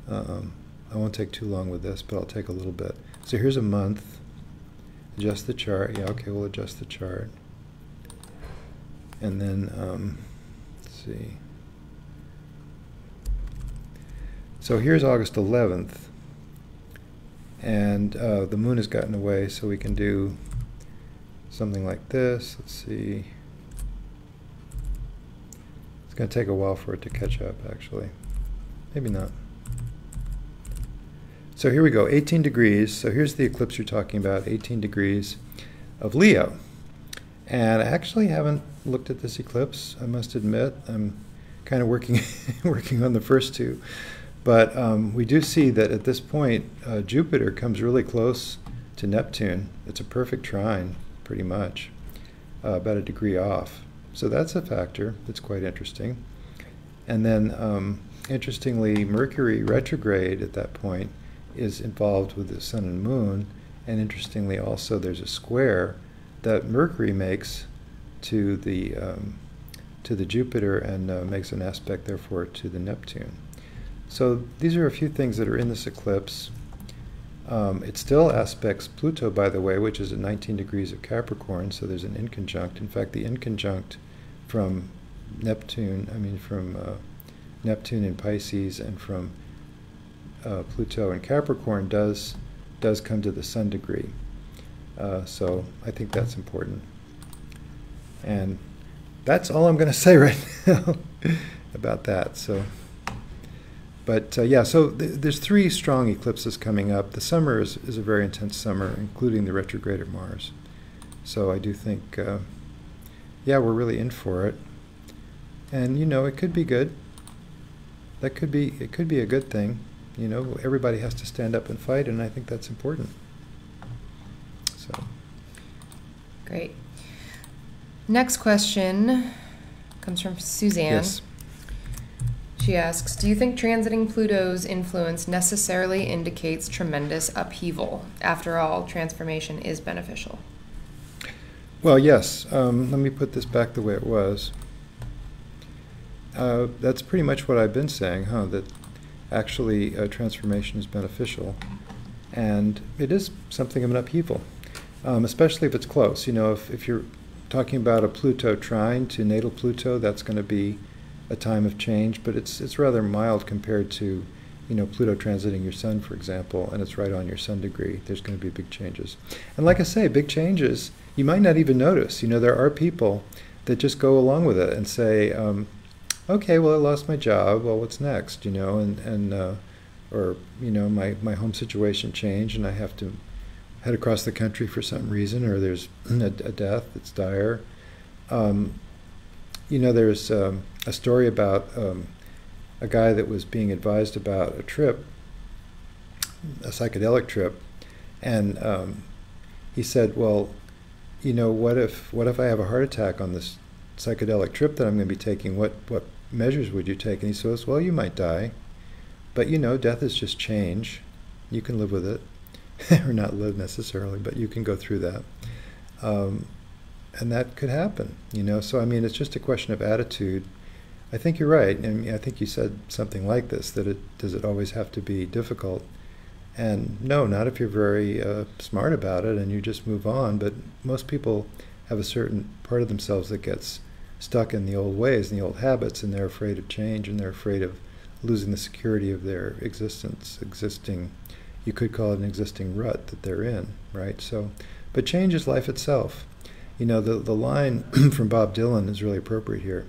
I won't take too long with this, but I'll take a little bit. So here's a month. Adjust the chart. Yeah, okay, we'll adjust the chart. And then, let's see. So here's August 11th. And the moon has gotten away, so we can do something like this. Let's see. It's going to take a while for it to catch up, actually. Maybe not. So here we go, 18 degrees. So here's the eclipse you're talking about, 18 degrees of Leo. And I actually haven't looked at this eclipse, I must admit. I'm kind of working on the first two. But we do see that at this point, Jupiter comes really close to Neptune. It's a perfect trine, pretty much, about a degree off. So that's a factor that's quite interesting. And then, interestingly, Mercury retrograde at that point is involved with the sun and moon. And interestingly, also, there's a square that Mercury makes to the Jupiter and makes an aspect, therefore, to the Neptune. So these are a few things that are in this eclipse. It still aspects Pluto, by the way, which is at 19 degrees of Capricorn, so there's an inconjunct. In fact, the inconjunct from Neptune, from Neptune in Pisces and from Pluto in Capricorn does come to the Sun degree. So I think that's important. And that's all I'm going to say right now about that. So. But yeah, so there's 3 strong eclipses coming up. The summer is a very intense summer, including the retrograde of Mars. So I do think, yeah, we're really in for it. And, you know, it could be good. It could be a good thing. You know, everybody has to stand up and fight, and I think that's important. So. Great. Next question comes from Suzanne. Yes. She asks, do you think transiting Pluto's influence necessarily indicates tremendous upheaval? After all, transformation is beneficial. Well, yes. Let me put this back the way it was. That's pretty much what I've been saying, that actually transformation is beneficial. And it is something of an upheaval, especially if it's close. You know, if you're talking about a Pluto trine to natal Pluto, that's going to be a time of change, but it's rather mild compared to, you know, Pluto transiting your sun, for example, and it's right on your sun degree. There's going to be big changes. And like I say, big changes, you might not even notice. You know, there are people that just go along with it and say, okay, well, I lost my job. Well, what's next? You know, or, you know, my home situation changed and I have to head across the country for some reason, or there's a death that's dire. You know, there's a story about a guy that was being advised about a trip, a psychedelic trip, and he said, well, you know, what if I have a heart attack on this psychedelic trip that I'm going to be taking? What measures would you take? And he says, well, you might die, but you know, death is just change. You can live with it, or not live necessarily, but you can go through that. And that could happen, you know. So, I mean, it's just a question of attitude. I think you're right. And I think you said something like this, that does it always have to be difficult? And no, not if you're very smart about it and you just move on. But most people have a certain part of themselves that gets stuck in the old ways and the old habits, and they're afraid of change, and they're afraid of losing the security of their existing, you could call it an existing rut that they're in, right? So, but change is life itself. You know, the line from Bob Dylan is really appropriate here.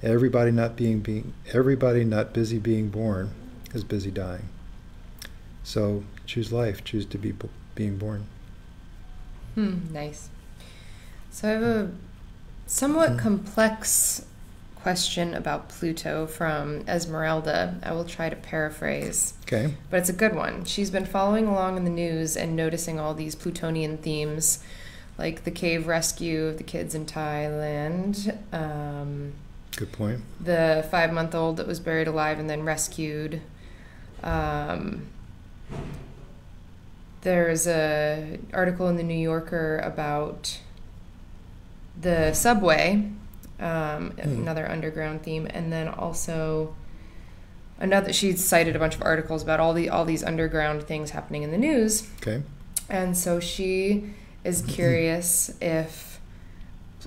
Everybody not busy being born is busy dying. So choose life, choose to be being born. Nice. So I have a somewhat complex question about Pluto from Esmeralda. I will try to paraphrase. Okay. But it's a good one. She's been following along in the news and noticing all these Plutonian themes, like the cave rescue of the kids in Thailand. Good point. The 5-month-old that was buried alive and then rescued. There's an article in the New Yorker about the subway, another underground theme, and then also she cited a bunch of articles about all these underground things happening in the news. Okay. And so she is curious if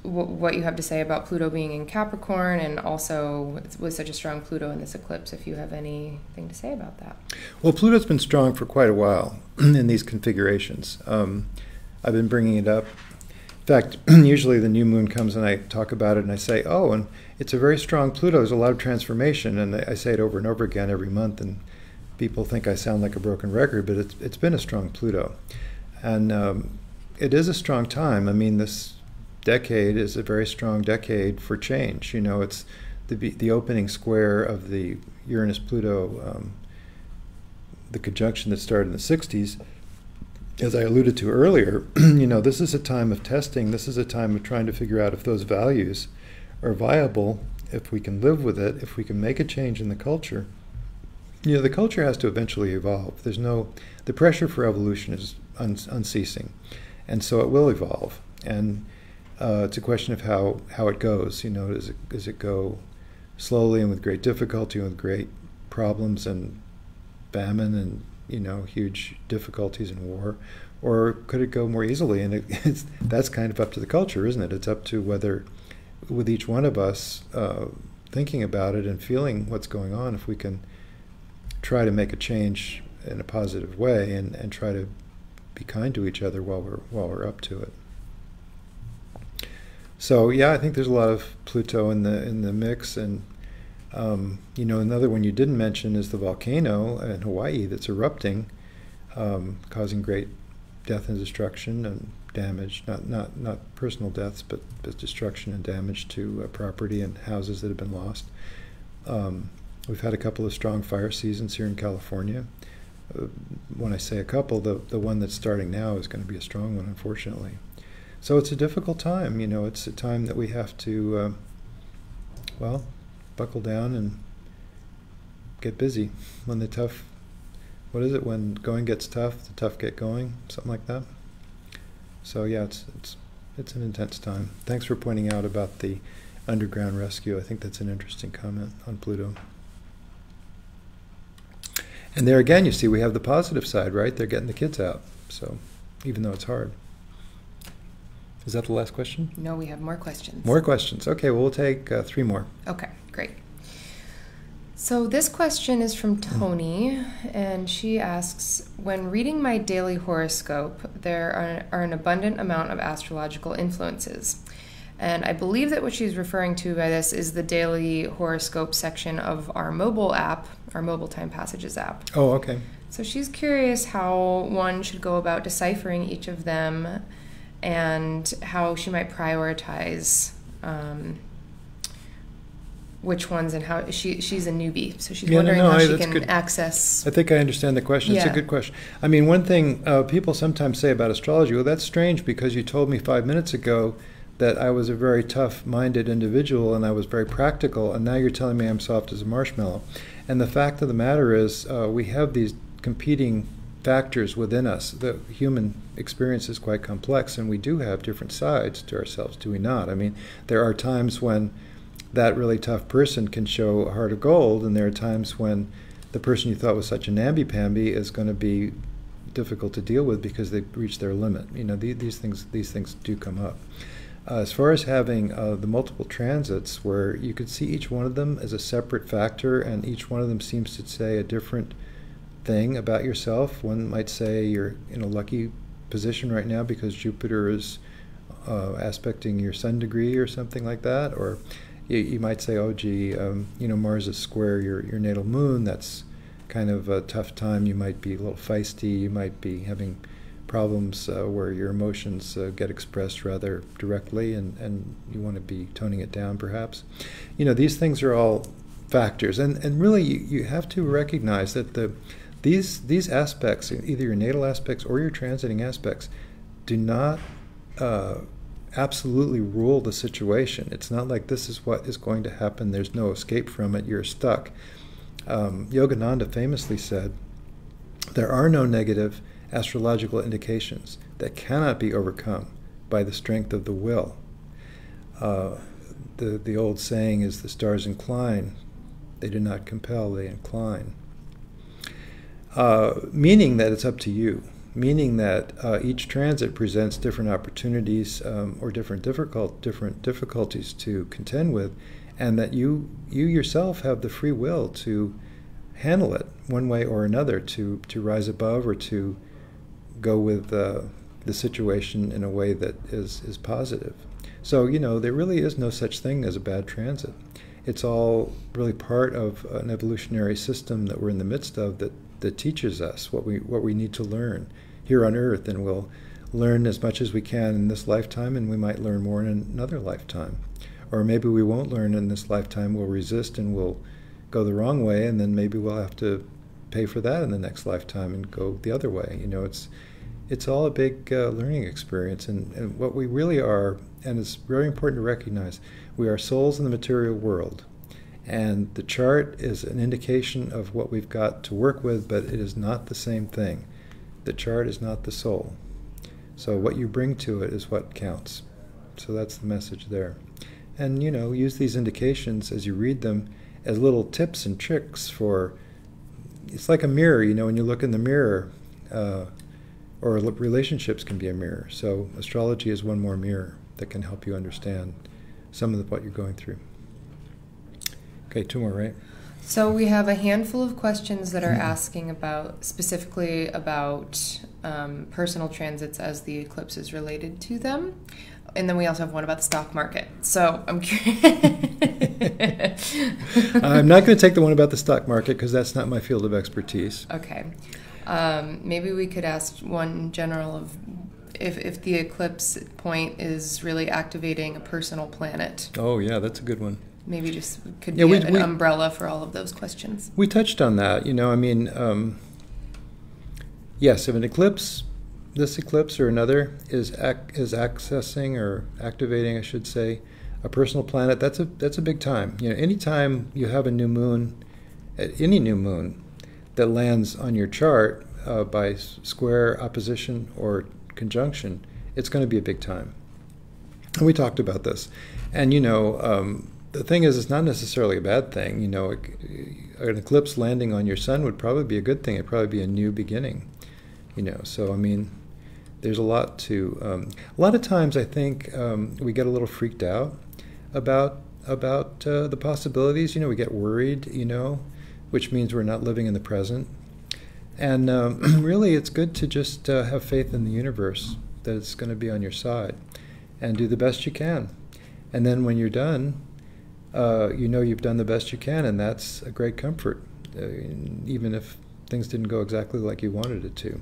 what you have to say about Pluto being in Capricorn, and also with such a strong Pluto in this eclipse, if you have anything to say about that. Well, Pluto's been strong for quite a while in these configurations. I've been bringing it up. In fact, usually the new moon comes and I talk about it and I say, oh, and it's a very strong Pluto. There's a lot of transformation. And I say it over and over again every month, and people think I sound like a broken record, but it's been a strong Pluto. And it is a strong time. I mean, this decade is a very strong decade for change. You know, it's the opening square of the Uranus-Pluto, the conjunction that started in the 60s. As I alluded to earlier, you know, this is a time of testing. This is a time of trying to figure out if those values are viable, if we can live with it, if we can make a change in the culture. You know, the culture has to eventually evolve. The pressure for evolution is unceasing, and so it will evolve. And it's a question of how it goes. You know, does it go slowly and with great difficulty and with great problems and famine and, you know, huge difficulties and war, or could it go more easily? And that's kind of up to the culture, isn't it? It's up to whether, with each one of us thinking about it and feeling what's going on, if we can try to make a change in a positive way and try to be kind to each other while we're up to it. So yeah, I think there's a lot of Pluto in the mix, and you know, another one you didn't mention is the volcano in Hawaii that's erupting, causing great death and destruction and damage, not personal deaths, but destruction and damage to property and houses that have been lost. We've had a couple of strong fire seasons here in California. When I say a couple, the one that's starting now is going to be a strong one, unfortunately. So it's a difficult time. You know, it's a time that we have to, well, buckle down and get busy. When the tough, what is it? When going gets tough, the tough get going. Something like that. So yeah, it's an intense time. Thanks for pointing out about the underground rescue. I think that's an interesting comment on Pluto. And there again, you see, we have the positive side, right? They're getting the kids out. So even though it's hard. Is that the last question? No, we have more questions. More questions. Okay, well, we'll take 3 more. Okay, great. So this question is from Tony, and she asks, when reading my daily horoscope, there are an abundant amount of astrological influences. And I believe that what she's referring to by this is the daily horoscope section of our mobile app, our mobile TimePassages app. Oh, okay. So she's curious how one should go about deciphering each of them and how she might prioritize which ones, and how she's a newbie, so she's wondering how she can access. I think I understand the question. It's a good question. I mean, one thing people sometimes say about astrology, well, that's strange because you told me 5 minutes ago that I was a very tough-minded individual and I was very practical, and now you're telling me I'm soft as a marshmallow. And the fact of the matter is we have these competing factors within us. The human experience is quite complex, and we do have different sides to ourselves, do we not? I mean, there are times when that really tough person can show a heart of gold, and there are times when the person you thought was such a namby-pamby is going to be difficult to deal with because they've reached their limit. You know, these things do come up. As far as having the multiple transits, where you could see each one of them as a separate factor, and each one of them seems to say a different thing about yourself. One might say you're in a lucky position right now because Jupiter is aspecting your sun degree or something like that, or you might say, oh gee, you know, Mars is square your natal moon. That's kind of a tough time. You might be a little feisty. You might be having problems where your emotions get expressed rather directly, and you want to be toning it down perhaps. You know, these things are all factors, and really you have to recognize that these aspects, either your natal aspects or your transiting aspects, do not absolutely rule the situation. It's not like this is what is going to happen, there's no escape from it, you're stuck. Yogananda famously said, there are no negative astrological indications that cannot be overcome by the strength of the will. The old saying is, the stars incline, they do not compel, they incline. Meaning that it's up to you. Meaning that each transit presents different opportunities or different difficulties to contend with, and that you yourself have the free will to handle it one way or another, to rise above or to go with the situation in a way that is positive. So, you know, there really is no such thing as a bad transit. It's all really part of an evolutionary system that we're in the midst of that teaches us what we need to learn here on Earth, and we'll learn as much as we can in this lifetime, and we might learn more in another lifetime. Or maybe we won't learn in this lifetime, we'll resist and we'll go the wrong way, and then maybe we'll have to pay for that in the next lifetime and go the other way. You know, it's all a big learning experience, and what we really are, and it's very important to recognize, we are souls in the material world. And the chart is an indication of what we've got to work with, but it is not the same thing. The chart is not the soul. So what you bring to it is what counts. So that's the message there. And, you know, use these indications as you read them as little tips and tricks for, it's like a mirror, you know, when you look in the mirror, or relationships can be a mirror. So astrology is one more mirror that can help you understand some of what you're going through. Okay, 2 more, right? So we have a handful of questions that are asking about, specifically about personal transits as the eclipse is related to them. And then we also have one about the stock market. So I'm curious. I'm not going to take the one about the stock market because that's not my field of expertise. Okay. Maybe we could ask one general of if the eclipse point is really activating a personal planet. Oh, yeah, that's a good one. Maybe just could be an umbrella for all of those questions. We touched on that. I mean, yes, if an eclipse, this eclipse or another, is accessing or activating, I should say, a personal planet, that's a big time. Anytime you have a new moon, any new moon that lands on your chart by square, opposition, or conjunction, it's going to be a big time. And we talked about this. And, the thing is, it's not necessarily a bad thing. An eclipse landing on your sun would probably be a good thing. It'd probably be a new beginning. So, I mean, there's a lot of times I think we get a little freaked out about the possibilities. We get worried, which means we're not living in the present. And really, it's good to just have faith in the universe that it's going to be on your side and do the best you can. And then when you're done, you've done the best you can, and that's a great comfort, even if things didn't go exactly like you wanted it to.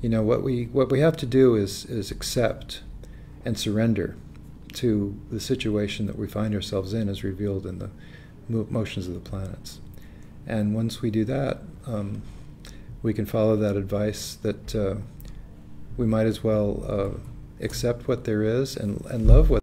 What we have to do is accept and surrender to the situation that we find ourselves in, as revealed in the motions of the planets. And once we do that, we can follow that advice that we might as well accept what there is and love what